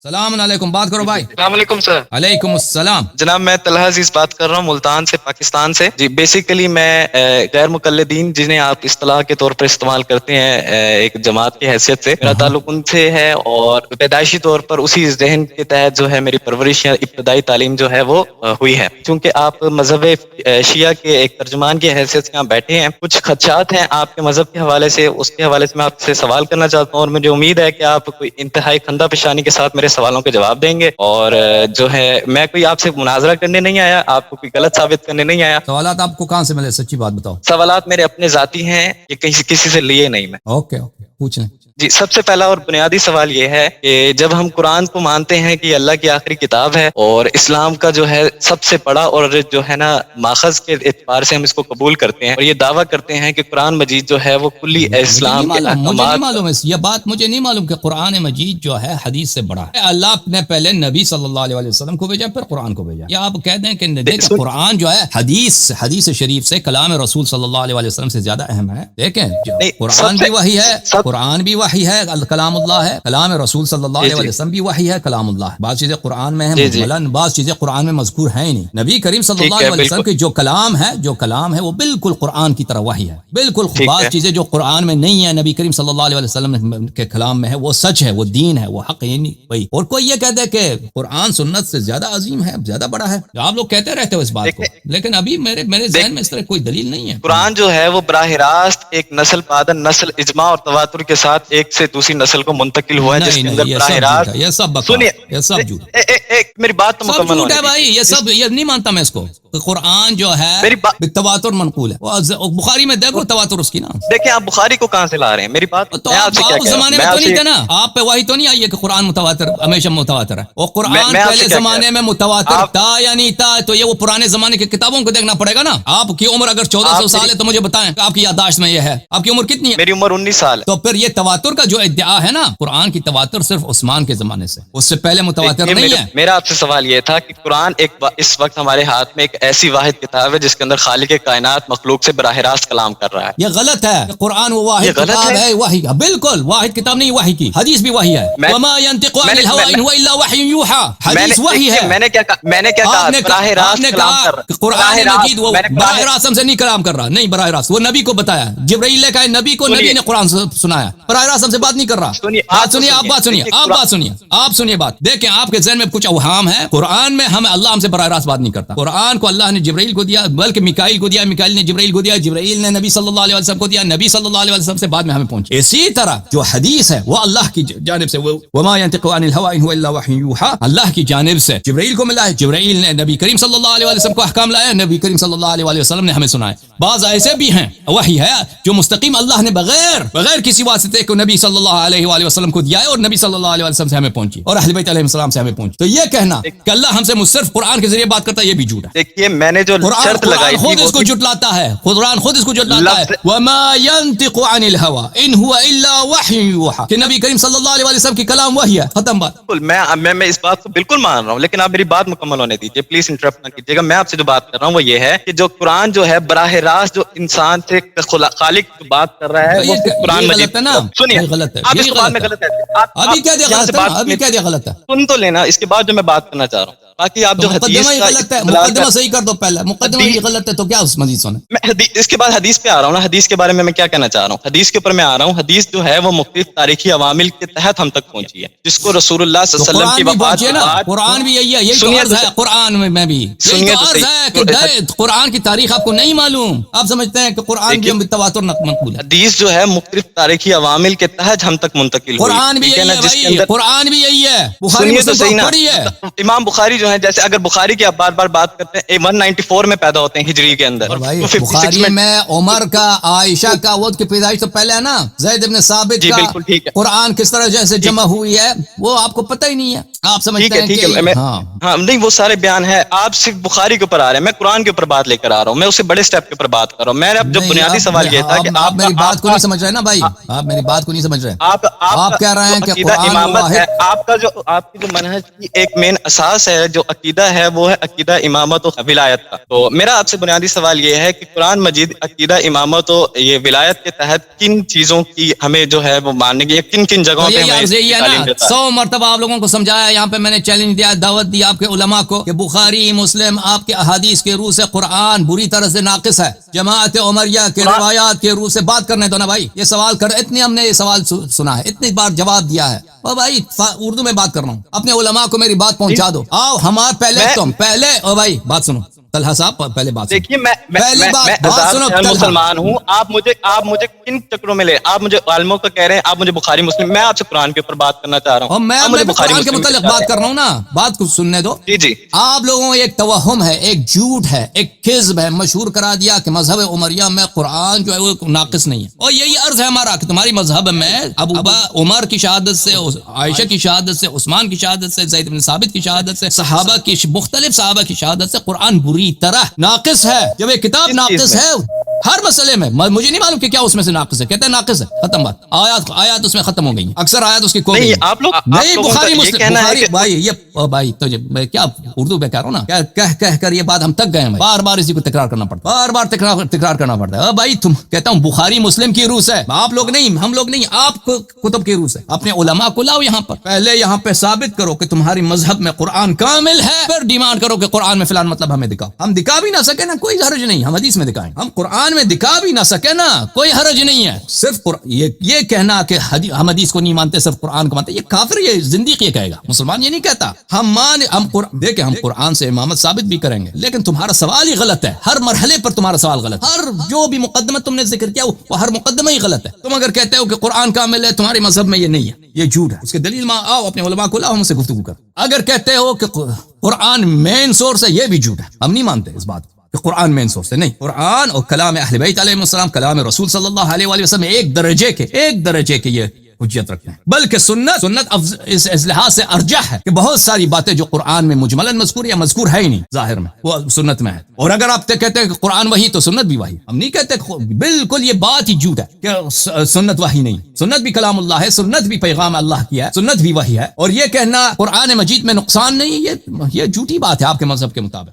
السلام علیکم، بات کرو بھائی۔ السلام علیکم سر۔ علیکم السلام جناب میں طلحہ عزیز بات کر رہا ہوں ملتان سے، پاکستان سے۔ جی بیسیکلی میں غیر مقلدین جنہیں آپ اصطلاح کے طور پر استعمال کرتے ہیں ایک جماعت کی حیثیت سے میرا تعلق ان سے ہے، اور پیدائشی طور پر اسی ذہن کے تحت جو ہے میری پرورش یا ابتدائی تعلیم جو ہے وہ ہوئی ہے۔ چونکہ آپ مذہب شیعہ کے ایک ترجمان کی حیثیت سے یہاں بیٹھے ہیں، کچھ خدشات ہیں آپ کے مذہب کے حوالے سے، اس کے حوالے سے میں آپ سے سوال کرنا چاہتا ہوں، اور مجھے امید ہے کہ آپ کوئی انتہائی خندہ پیشانی کے ساتھ میرے سوالوں کے جواب دیں گے۔ اور جو ہے میں کوئی آپ سے مناظرہ کرنے نہیں آیا، آپ کو کوئی غلط ثابت کرنے نہیں آیا۔ سوالات آپ کو کہاں سے ملے؟ سچی بات بتاؤ۔ سوالات میرے اپنے ذاتی ہیں، یہ کسی سے لیے نہیں میں۔ اوکے پوچھ لیں۔ جی سب سے پہلا اور بنیادی سوال یہ ہے کہ جب ہم قرآن کو مانتے ہیں کہ یہ اللہ کی آخری کتاب ہے اور اسلام کا جو ہے سب سے بڑا اور جو ہے نا ماخذ کے اعتبار سے ہم اس کو قبول کرتے ہیں، اور یہ دعویٰ کرتے ہیں کہ قرآن مجید جو ہے وہ کلی اسلام کے مجھے نہیں معلوم ہے یہ بات، مجھے نہیں معلوم کہ قرآن مجید جو ہے حدیث سے بڑا ہے۔ اللہ نے پہلے نبی صلی اللہ علیہ وسلم کو بھیجا، پھر قرآن کو بھیجا۔ یا آپ کہہ دیں کہ قرآن جو ہے حدیث شریف سے کلام رسول صلی اللہ علیہ وسلم سے زیادہ اہم ہے؟ دیکھیں قرآن بھی وحی ہے، قرآن بھی وحی ہے، کلام اللہ ہے، کلام رسول صلی اللہ علیہ وسلم بھی وحی ہے، کلام اللہ ہے۔ بعض چیزیں قرآن میں ہیں مجملاً، بعض چیزیں قرآن میں مذکور ہیں ہی نہیں۔ نبی کریم صلی اللہ علیہ وسلم کے جو کلام ہے وہ بالکل قرآن کی طرح وحی ہے، بالکل۔ بعض چیزیں جو قرآن میں نہیں ہیں نبی کریم صلی اللہ علیہ وسلم کے کلام میں ہے، وہ سچ ہے، وہ دین ہے، وہ حق ہے وہی۔ اور کوئی یہ کہتا ہے کہ قرآن سنت سے زیادہ عظیم ہے، زیادہ بڑا ہے، آپ لوگ کہتے رہتے ہو اس بات کو، لیکن ابھی میرے ذہن میں اس طرح کوئی دلیل نہیں ہے۔ قرآن جو ہے وہ براہ راست ایک نسل پادن نسل اجماع اور تواتر کے ساتھ ایک سے دوسری نسل کو منتقل ہوا ہے، جس کے اندر براہ راست یہ سب سنیے، یہ سب جھوٹ میری بات تو مکمل ہے بھائی، یہ سب یہ نہیں مانتا میں اس کو۔ قرآن جو ہے تواتر منقول ہے، بخاری میں دیکھو تواتر اس کی نا۔ دیکھیں آپ بخاری کو کہاں سے لا رہے ہیں؟ میری بات تو آپ زمانے میں تو نہیں تھے نا، آپ پہ وہی تو نہیں آئی ہے کہ قرآن متواتر ہمیشہ متواتر ہے۔ اور قرآن پہلے زمانے میں متواتر تھا یا نہیں تھا، تو یہ وہ پرانے زمانے کی کتابوں کو دیکھنا پڑے گا نا۔ آپ کی عمر اگر 1400 سال ہے تو مجھے بتائیں آپ کی یادداشت میں یہ ہے، آپ کی عمر کتنی ہے؟ میری عمر 19 سال ہے۔ تو پھر یہ تواتر کا جو ادعا ہے نا، قرآن کی تواتر صرف عثمان کے زمانے سے، اس سے پہلے متواتر نہیں ہے۔ میرا آپ سے سوال یہ تھا کہ قرآن اس وقت ہمارے ہاتھ میں ایک ایسی واحد کتاب ہے جس کے اندر خالق کائنات مخلوق سے براہ راست کلام کر رہا ہے۔ یہ غلط ہے، قرآن وہ واحد کتاب ہے، وحی بالکل واحد کتاب نہیں، وحی کی حدیث بھی وحی ہے۔ وما ينطق عن الهوى ان هو الا وحي يوحى، حدیث وحی ہے۔ میں نے کیا کہا براہ راست کلام کر رہا ہے۔ قرآن مجید وہ براہ راست ہم سے نہیں کلام کر رہا، نہیں براہ راست، وہ نبی کو بتایا، جبرائیل نے کہا نبی کو، نبی نے قرآن سنایا، براہ راست ہم سے بات نہیں کر رہا۔ بات سنیے، آپ سنیے بات، دیکھیں آپ کے ذہن میں کچھ اوہام ہے۔ قرآن میں اللہ ہم سے براہ راست بات نہیں کرتا۔ قرآن کو اللہ نے جبرائیل کو دیا، بلکہ میکائیل کو دیا، میکائیل نے جبرائیل کو دیا، جبرائیل نے نبی صلی اللہ علیہ وسلم کو دیا، نبی صلی اللہ علیہ وسلم سے بعد میں ہمیں پہنچی۔ اسی طرح جو حدیث ہے وہ اللہ کی جانب سے، وما ينطق عن الهوى ان هو الا وحي يوحى، اللہ کی جانب سے جبرائیل کو ملا ہے، جبرائیل نے نبی کریم صلی اللہ علیہ وسلم کو احکام لایا، نبی کریم صلی اللہ علیہ وسلم نے ہمیں سنایا۔ بعض ایسے بھی ہیں وحی ہے جو مستقیم اللہ نے بغیر کسی واسطے کو نبی صلی اللہ علیہ وآلہ وسلم کو دیا ہے، اور نبی صلی اللہ علیہ وسلم سے ہمیں پہنچی، اور اہل بیت علیہ السلام سے ہمیں پہنچی۔ تو یہ کہنا کہ اللہ ہم سے صرف قرآن کے ذریعے بات کرتا ہے، یہ بھی جھوٹ ہے۔ دیکھیے میں نے جو شرط لگائی تھی خود اس کو جھٹلاتا ہے، قرآن خود اس کو جھٹلاتا ہے، وما ينطق عن الهوى ان هو الا وحي يوحى، کہ نبی کریم صلی اللہ علیہ وسلم کی کلام وحی ہے، ختم بات۔ میں اس بات کو بالکل مان رہا ہوں، لیکن آپ میری بات مکمل ہونے دیجیے، پلیز انٹرپٹ نہ کیجیے گا۔ میں آپ سے جو بات کر رہا ہوں وہ یہ ہے کہ جو قرآن جو ہے براہ راست جو انسان سے خالق بات کر رہا ہے وہ قرآن مجید ہے نا۔ سنیے آپ اس بات میں غلط ہے، ابھی کہہ دیا غلط ہے، سن تو لینا، اس کے بعد جو میں بات کرنا چاہ رہا ہوں، باقی آپ جو مقدمہ ہی غلط ہے، مقدمہ صحیح کر دو پہلے، مقدمہ ہی غلط ہے تو کیا اس مزید سنیں؟ میں اس کے بعد حدیث پہ آ رہا ہوں نا، حدیث کے بارے میں کیا کہنا چاہ رہا ہوں، حدیث کے اوپر میں آ رہا ہوں۔ حدیث جو ہے وہ مختلف تاریخی عوامل کے تحت ہم تک پہنچی ہے، جس کو رسول اللہ صلی اللہ علیہ وسلم کی وفات کے بعد، قرآن بھی یہی ہے، یہی تو عرض ہے قرآن میں بھی، یہی تو عرض ہے کہ قرآن کی تاریخ آپ کو نہیں معلوم، آپ سمجھتے ہیں کہ قرآن بھی تواتر منقول ہے۔ حدیث جو ہے مختلف تاریخی عوامل کے تحت ہم تک منتقل ہوئی، قرآن بھی یہی ہے بھائی، قرآن بھی یہی ہے، بخاری مسلم پڑھی ہے۔ امام بخاری جو ہے، جیسے اگر بخاری کی آپ بار بار بات کرتے ہیں، 194 میں پیدا ہوتے ہیں ہجری کے اندر، بخاری میں عمر کا، عائشہ کا، وہ کی پیدائش تو پہلے ہے نا، زید بن ثابت کا، قرآن کس طرح جیسے جمع ہوئی ہے وہ آپ کو پتہ ہی نہیں ہے، آپ سمجھتے ہیں کہ ہاں نہیں، وہ سارے بیان ہے، آپ صرف بخاری کے اوپر آ رہے ہیں، میں قرآن کے اوپر بات لے کر آ رہا ہوں، میں اسے بڑے سٹیپ کے اوپر بات کر رہا ہوں۔ میرا جو بنیادی سوال یہ تھا کہ آپ میری بات کو نہیں سمجھ رہے نا بھائی، آپ میری بات کو نہیں سمجھ رہے، آپ کہہ رہے ہیں کہ قرآن امامت ہے، آپ کی جو منہج کی ایک مین اساس ہے جو عقیدہ ہے وہ ہے عقیدہ امامت و ولایت کا. تو میرا آپ سے بنیادی سوال یہ ہے کہ قرآن مجید عقیدہ امامت و یہ ولایت کے تحت کن چیزوں کی ہمیں جو ہے وہ ماننے کی, کن کن جگہوں پہ ہمیں تعلیم دیتا ہے؟ 100 مرتبہ آپ لوگوں کو سمجھایا, یہاں پہ میں نے چیلنج دیا, دعوت دی آپ کے علماء کو کہ بخاری مسلم آپ کے احادیث کے روح سے قرآن بری طرح سے ناقص ہے. جماعت عمریہ کے روایات کے روح سے بات کرنے دو نا بھائی. یہ سوال کر, اتنے ہم نے یہ سوال سنا ہے, اتنی بار جواب دیا ہے. او بھائی اردو میں بات کر رہا ہوں, اپنے علماء کو میری بات پہنچا دو. آؤ ہمارے پہلے او بھائی بات سنو, طلحہ صاحب پہلے بات دیکھیے, میں مسلمان ہوں. آپ مجھے کن چکروں میں لے, آپ مجھے عالموں کا کہہ رہے ہیں, آپ مجھے بخاری مسلم, میں آپ سے قرآن کے اوپر بات کرنا چاہ رہا ہوں. میں قرآن کے متعلق بات کر رہا ہوں نا, بات کو سننے دو. جی آپ لوگوں کو ایک توہم ہے, ایک جھوٹ ہے, ایک کذب ہے, مشہور کرا دیا کہ مذہب عمریہ میں قرآن جو ہے وہ ناقص نہیں ہے. اور یہی عرض ہے ہمارا کہ تمہاری مذہب میں ابو عمر کی شہادت سے, عائشہ کی شہادت سے, عثمان کی شہادت سے, زید بن ثابت کی شہادت سے, صحابہ کی مختلف صحابہ کی شہادت سے قرآن بری طرح ناقص ہے. جب ایک کتاب ناقص ہے ہر مسئلے میں, مجھے نہیں معلوم کہ کیا اس میں سے ناقص ہے, کہتے ہیں ناقص ہے, ختم بات. آیات اس میں ختم ہو گئی, اکثر آیات اس کی کھو گئی. نہیں بخاری مسلم بھائی, یہ بھائی تو کیا اردو میں کہہ رہا ہوں نا, کہہ کر یہ بات ہم تک گئے ہیں, بار بار اسی کو تکرار کرنا پڑتا ہے, بار تکرار کرنا پڑتا ہے. بھائی تم کہتا ہوں بخاری مسلم کی روح سے, آپ لوگ نہیں, ہم لوگ نہیں, آپ کتب کی روح سے. اپنے علماء کو لاؤ یہاں پر, پہلے یہاں پہ ثابت کرو کہ تمہاری مذہب میں قرآن کامل ہے, پھر ڈیمانڈ کرو کہ قرآن میں فلان مطلب ہمیں دکھاؤ. ہم دکھا بھی نہ سکے نا کوئی حرج نہیں, ہم حدیث میں دکھائیں. ہم قرآن میں دکھا بھی نہ سکے نا کوئی حرج نہیں ہے. صرف یہ کہنا کہ ہم حدیث کو نہیں مانتے, صرف قرآن کو مانتے, یہ کافر, یہ زندیق یہ کہے گا. مسلمان یہ نہیں کہتا. دیکھیں ہم قرآن سے امامت ثابت بھی کریں گے, لیکن تمہارا سوال ہی غلط ہے. ہر مرحلے پر تمہارا سوال غلط ہے. ہر جو بھی مقدمہ تم نے ذکر کیا وہ ہر مقدمہ ہی غلط ہے. تم اگر کہتے ہو کہ قرآن کامل ہے, تمہارے مذہب میں یہ نہیں ہے, یہ جھوٹ ہے. اس کے دلیل آؤ, اپنے علماء کو لاؤ, ہم سے گفتگو کر. اگر کہتے ہو کہ قرآن مین سورس ہے, یہ بھی جھوٹ ہے. ہم نہیں مانتے اس بات کہ قرآن مین سورس ہے. نہیں, قرآن اور کلام اہل بیت علیہ السلام, کلام رسول صلی اللہ علیہ وآلہ وسلم ایک درجے کے یہ حجت رکھتے ہیں. بلکہ سنت اس لحاظ سے ارجح ہے کہ بہت ساری باتیں جو قرآن میں مجملاً مذکور یا مذکور ہے ہی نہیں ظاہر میں, وہ سنت میں ہے. اور اگر آپ کہتے ہیں کہ قرآن وحی تو سنت بھی وحی. ہم نہیں کہتے, بالکل یہ بات ہی جھوٹ ہے کہ سنت وحی نہیں. سنت بھی کلام اللہ ہے, سنت بھی پیغام اللہ کی ہے, سنت بھی وحی ہے. اور یہ کہنا قرآن مجید میں نقصان نہیں, یہ جھوٹی بات ہے آپ کے مذہب کے مطابق.